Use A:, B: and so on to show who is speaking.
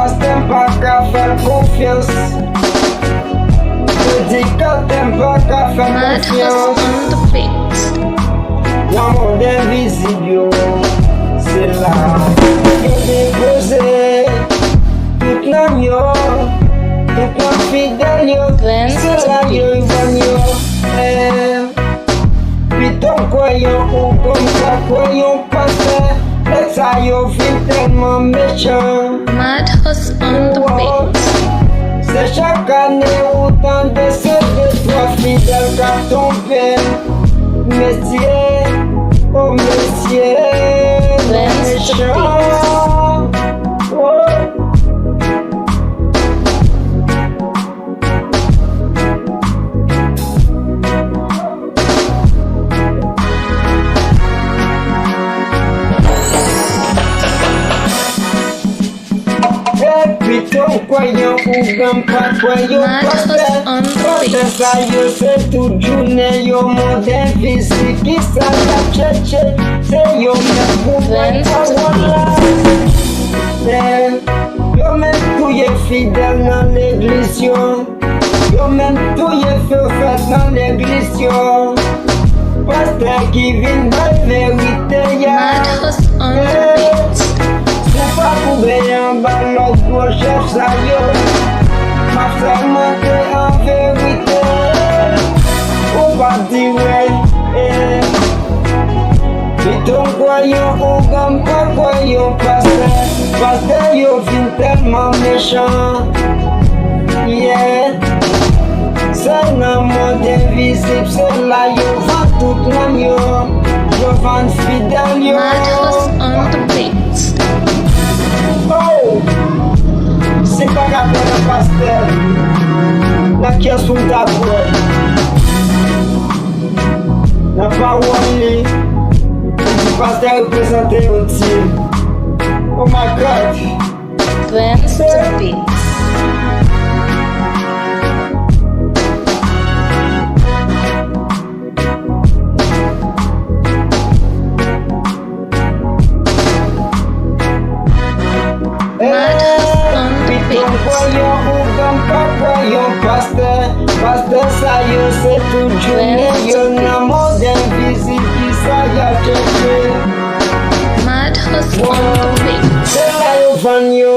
A: pasteur pas qu'à faire confiance. Prédicateur pas qu'à faire confiance. Dans le monde invisible, c'est là que déposer toute l'agneau, toute la fidèle, c'est là que il puis ton croyant ou comme ça croyant pasteur, et ça yo vit tellement méchant. C'est chaque année autant de ceux de toi fidèles qu'à tomber. Messier, oh messier, méchant. Oh. Ton croyant ou comme pas croyant pasteur ça yo c'est toute journée yo monde invisible qui ça la chercher c'est yo même pour moi yo même tout est fidèle dans l'église yo même tout est fait dans l'église pasteur qui vient de vérité pas pour bien en bas l'autre gros chef ça yo m'a fait monter en vérité ou pas dire et ton croyant ou comme pas croyant pasteur yo vin tellement méchant yeah c'est dans le monde invisible c'est là yo vend tout l'homme yo vend fidèle yo oh, c'est pas grave le pasteur, la question d'abord, la parole du pasteur représenté au Dieu. Oh my God, pasteur ça yo c'est tout journée yo dans le monde invisible qui ça y a cherché c'est là yo van yo